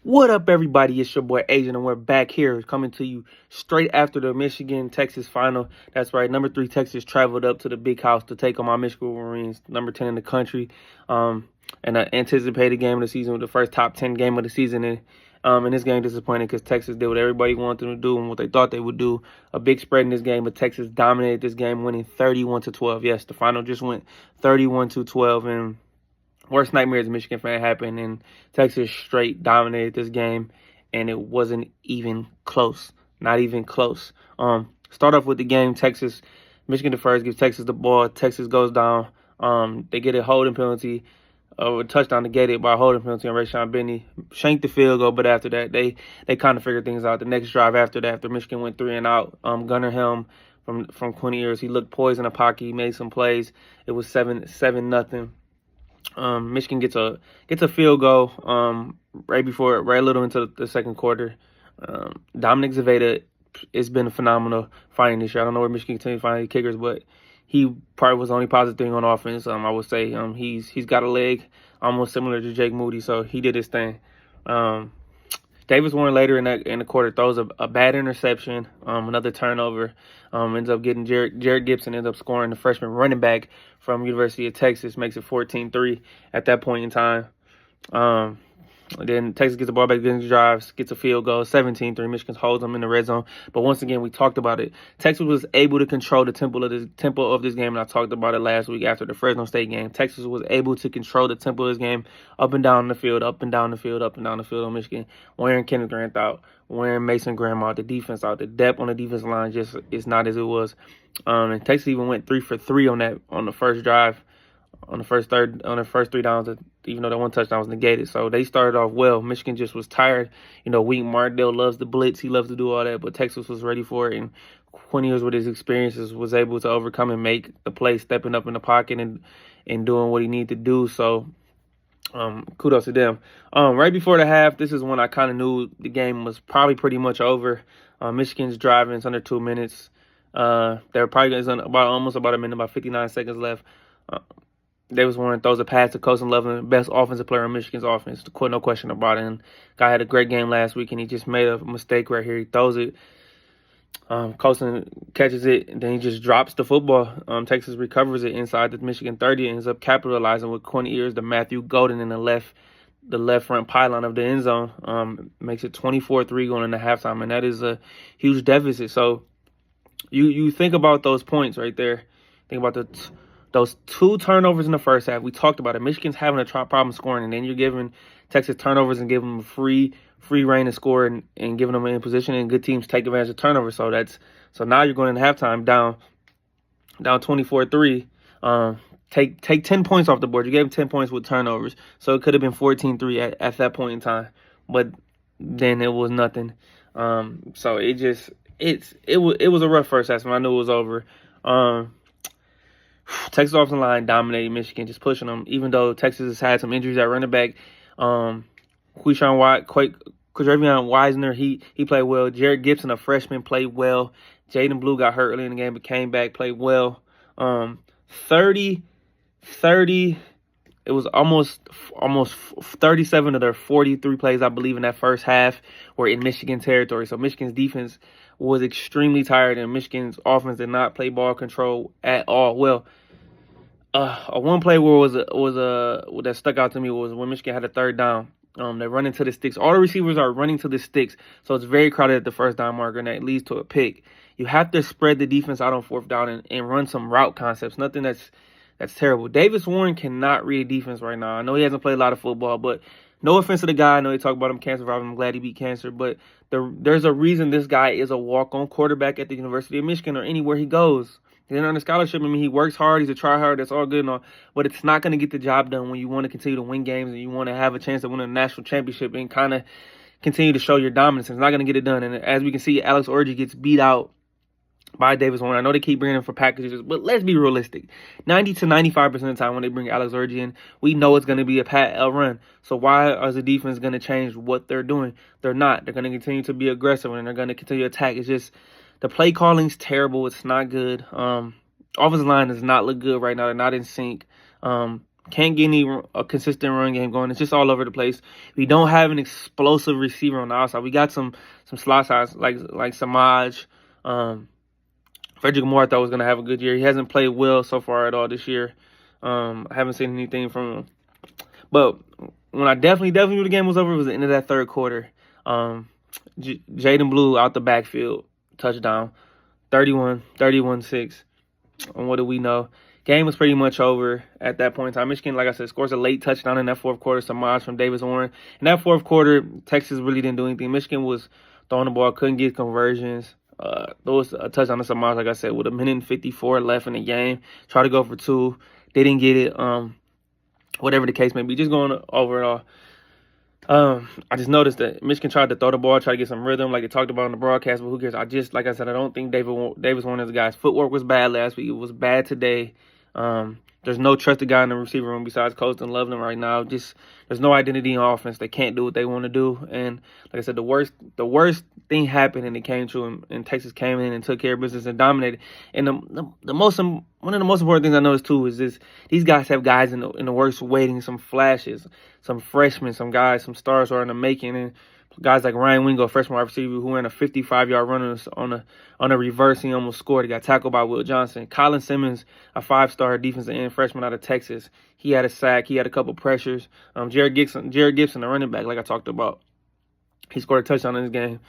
What up, everybody? It's your boy Agent, and we're back here coming to you straight after the Michigan-Texas final. That's right, number 3 Texas traveled up to the big house to take on my Michigan Wolverines, number 10 in the country, and an anticipated game of the season, with the first top 10 game of the season. And this game disappointed because Texas did what everybody wanted them to do and what they thought they would do. A big spread in this game, but Texas dominated this game, winning 31-12. Yes, the final just went 31-12, and worst nightmares a Michigan fan happened, and Texas straight dominated this game, and it wasn't even close. Not even close. Start off with the game. Michigan defers, gives Texas the ball. Texas goes down. They get a holding penalty, a touchdown negated by a holding penalty on Rayshawn Benny. Shanked the field goal, but after that, they kind of figured things out. The next drive after that, after Michigan went 3 and out, Gunnar Helm from 20 years, he looked poised in the pocket. He made some plays. It was 7-0. Michigan gets a field goal right a little into the second quarter. Dominic Zaveda has been phenomenal finding this year. I don't know where Michigan continues to find kickers, but he probably was the only positive thing on offense. I would say he's got a leg almost similar to Jake Moody, so he did his thing. Davis Warren later in the quarter throws a bad interception, another turnover. Ends up getting Jared Gibson ends up scoring. The freshman running back from University of Texas makes it 14-3 at that point in time. Then Texas gets the ball back, then drives, gets a field goal, 17-3. Michigan holds them in the red zone. But once again, we talked about it. Texas was able to control the tempo of this game, and I talked about it last week after the Fresno State game. Texas was able to control the tempo of this game up and down the field, up and down the field, up and down the field on Michigan. Wearing Kenneth Grant out, wearing Mason Graham out, the defense out. The depth on the defensive line just is not as it was. And Texas even went 3 for 3 on the first drive. On the first 3 downs, even though that one touchdown was negated. So they started off well. Michigan just was tired. Wink Martindale loves the blitz. He loves to do all that, but Texas was ready for it. And Quinn Ewers, with his experiences, was able to overcome and make the play, stepping up in the pocket and doing what he needed to do. So kudos to them. Right before the half, this is when I kind of knew the game was probably pretty much over. Michigan's driving. It's under 2 minutes. They're probably almost about a minute, about 59 seconds left. Davis Warren throws a pass to Colston Loveland, best offensive player in Michigan's offense. No question about it. And guy had a great game last week, and he just made a mistake right here. He throws it. Colston catches it, and then he just drops the football. Texas recovers it inside the Michigan 30 and ends up capitalizing with Quinn Ewers to Matthew Golden in the left front pylon of the end zone. Makes it 24-3 going into halftime, and that is a huge deficit. So you think about those points right there. Think about those 2 turnovers in the first half. We talked about it. Michigan's having a problem scoring, and then you're giving Texas turnovers and giving them free reign to score and giving them in position, and good teams take advantage of turnovers. So now you're going into halftime down 24-3. Take 10 points off the board. You gave them 10 points with turnovers, so it could have been 14-3 at that point in time. But then it was nothing. So it was a rough first half. So I knew it was over. Texas offensive line dominated Michigan, just pushing them. Even though Texas has had some injuries at running back, Quavion Wisner, he played well. Jared Gibson, a freshman, played well. Jaden Blue got hurt early in the game, but came back, played well. 30. It was almost 37 of their 43 plays, I believe, in that first half were in Michigan territory. So Michigan's defense was extremely tired, and Michigan's offense did not play ball control at all. Well, one play where that stuck out to me was when Michigan had a 3rd down. They run into the sticks. All the receivers are running to the sticks, so it's very crowded at the first down marker, and that leads to a pick. You have to spread the defense out on 4th down and run some route concepts. Nothing that's terrible. Davis Warren cannot read defense right now. I know he hasn't played a lot of football, but no offense to the guy. I know they talk about him cancer problem. I'm glad he beat cancer, but there's a reason this guy is a walk-on quarterback at the University of Michigan or anywhere he goes. He's on a scholarship. I mean, he works hard. He's a try-hard. That's all good and all. But it's not going to get the job done when you want to continue to win games and you want to have a chance to win a national championship and kind of continue to show your dominance. It's not going to get it done. And as we can see, Alex Orji gets beat out by Davis Warren. I know they keep bringing him for packages, but let's be realistic. 90 to 95% of the time when they bring Alex Orji in, we know it's going to be a pat L run. So why is the defense going to change what they're doing? They're not. They're going to continue to be aggressive, and they're going to continue to attack. It's just the play calling's terrible. It's not good. Offensive line does not look good right now. They're not in sync. Can't get a consistent run game going. It's just all over the place. We don't have an explosive receiver on the outside. We got some slot sides like Samaj. Frederick Moore I thought was gonna have a good year. He hasn't played well so far at all this year. I haven't seen anything from him. But when I definitely knew the game was over, it was the end of that third quarter. Jaden Blue out the backfield, touchdown, 31-6. And what do we know? Game was pretty much over at that point in time. Michigan, like I said, scores a late touchdown in that fourth quarter. Samaj from Davis Warren. In that fourth quarter, Texas really didn't do anything. Michigan was throwing the ball, couldn't get conversions. There was a touchdown to Samaj, like I said, with 1:54 left in the game. Tried to go for 2. They didn't get it. Whatever the case may be. Just going overall. I just noticed that Michigan tried to throw the ball, try to get some rhythm, like they talked about on the broadcast, but who cares? Like I said, I don't think Davis Warren is the guy's footwork was bad last week. It was bad today. There's no trusted guy in the receiver room besides Colston Loveland right now. Just there's no identity in offense. They can't do what they want to do. And like I said, the worst thing happened, and it came true. And Texas came in and took care of business and dominated. And one of the most important things I noticed too is these guys have guys in the works waiting, some flashes, some freshmen, some guys, some stars who are in the making, and guys like Ryan Wingo, freshman wide receiver, who ran a 55-yard run on a reverse. He almost scored. He got tackled by Will Johnson. Colin Simmons, a 5-star defensive end freshman out of Texas. He had a sack. He had a couple pressures. Jared Gibson, the running back, like I talked about, he scored a touchdown in this game.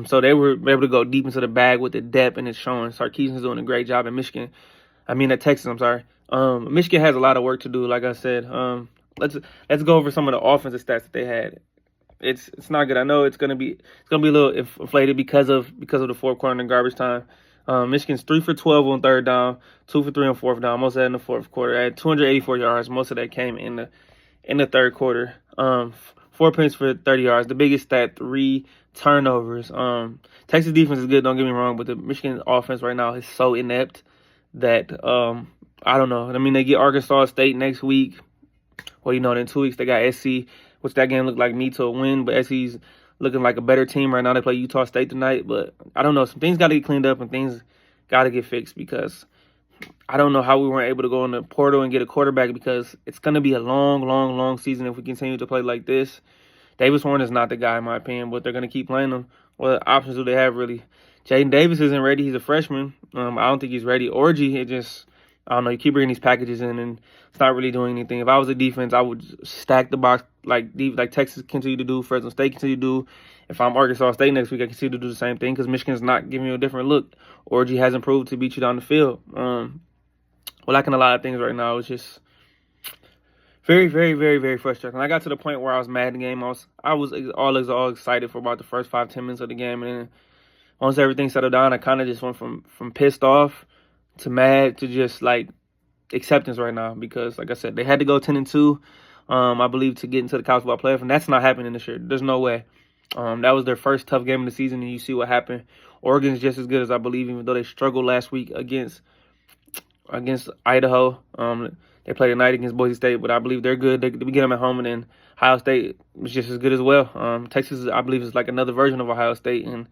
So they were able to go deep into the bag with the depth, and it's showing. Sarkisian's doing a great job at Texas, I'm sorry. Michigan has a lot of work to do, like I said. Let's go over some of the offensive stats that they had. It's not good. I know it's gonna be a little inflated because of the fourth quarter and garbage time. Michigan's 3 for 12 on third down, 2 for 3 on fourth down. Most of that in the fourth quarter. At 284 yards. Most of that came in the third quarter. 4 points for 30 yards. The biggest stat, 3 turnovers. Texas defense is good. Don't get me wrong, but the Michigan offense right now is so inept that I don't know. I mean, they get Arkansas State next week. Well, in 2 weeks they got SC. Which that game looked like me to a win, but SC's looking like a better team right now. They play Utah State tonight, but I don't know. Some things got to get cleaned up and things got to get fixed because I don't know how we weren't able to go in the portal and get a quarterback because it's going to be a long season if we continue to play like this. Davis Warren is not the guy, in my opinion, but they're going to keep playing him. What options do they have, really? Jaden Davis isn't ready. He's a freshman. I don't think he's ready. Orji, I don't know, you keep bringing these packages in, and it's not really doing anything. If I was a defense, I would stack the box like Texas continue to do, Fresno State continue to do. If I'm Arkansas State next week, I continue to do the same thing because Michigan's not giving you a different look. Orji hasn't proved to beat you down the field. We're lacking a lot of things right now. It's just very, very, very, very frustrating. I got to the point where I was mad in the game. I was all excited for about the first 5-10 minutes of the game, and then once everything settled down, I kind of just went from pissed off to mad to just like acceptance right now because, like I said, they had to go 10-2, I believe, to get into the college football playoff, and that's not happening this year. There's no way. That was their first tough game of the season, and you see what happened. Oregon's just as good as I believe, even though they struggled last week against Idaho. They played tonight against Boise State, but I believe they're good. We get them at home, and then Ohio State was just as good as well. Texas, I believe, is like another version of Ohio State, and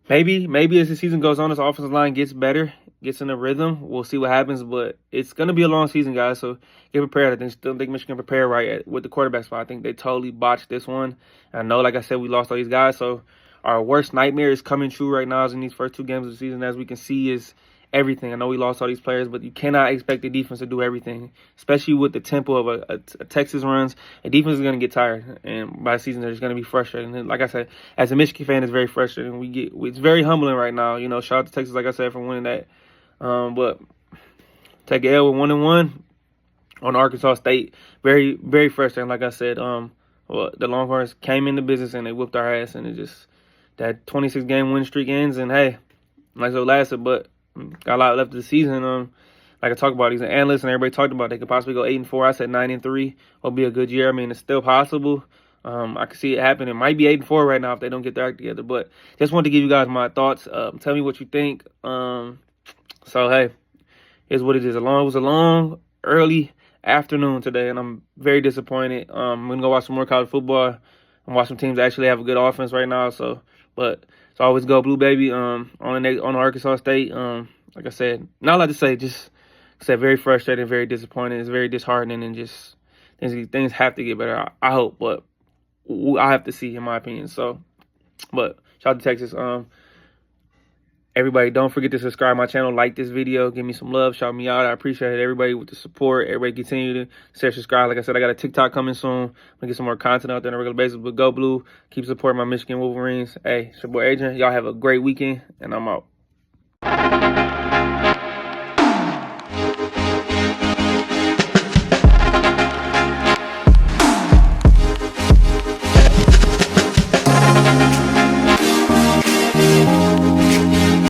maybe as the season goes on, this offensive line gets better, gets in a rhythm. We'll see what happens, but it's going to be a long season, guys, so get prepared. I still think Michigan prepared right with the quarterback spot. I think they totally botched this one. I know, like I said, we lost all these guys, so our worst nightmare is coming true right now in these first 2 games of the season. As we can see, is everything. I know we lost all these players, but you cannot expect the defense to do everything, especially with the tempo of a Texas runs. A defense is going to get tired, and by the season, they're just going to be frustrated. And like I said, as a Michigan fan, it's very frustrating. It's very humbling right now. Shout out to Texas, like I said, for winning that. But take an L with 1-1 on Arkansas State. Very, very frustrating. Like I said, the Longhorns came into business and they whooped our ass, and it just that 26-game win streak ends. And hey, nice little lasted, but got a lot left of the season. Like I talked about, these analysts and everybody talked about, they could possibly go 8-4. I said 9-3 will be a good year. I mean, it's still possible. I can see it happen. It might be 8-4 right now if they don't get their act together. But just wanted to give you guys my thoughts. Tell me what you think. So hey, here's what it is. It was a long, early afternoon today, and I'm very disappointed. I'm gonna go watch some more college football and watch some teams that actually have a good offense right now. But it's always go blue, baby. On Arkansas State. Like I said, not a lot to say. Just said, very frustrating, very disappointing. It's very disheartening, and just things have to get better. I hope, but I have to see, in my opinion. So, but shout out to Texas. Everybody, don't forget to subscribe to my channel, like this video, give me some love, shout me out. I appreciate it. Everybody with the support. Everybody continue to share, subscribe. Like I said, I got a TikTok coming soon. I'm gonna get some more content out there on a regular basis. But go Blue. Keep supporting my Michigan Wolverines. Hey, it's your boy Adrian. Y'all have a great weekend, and I'm out.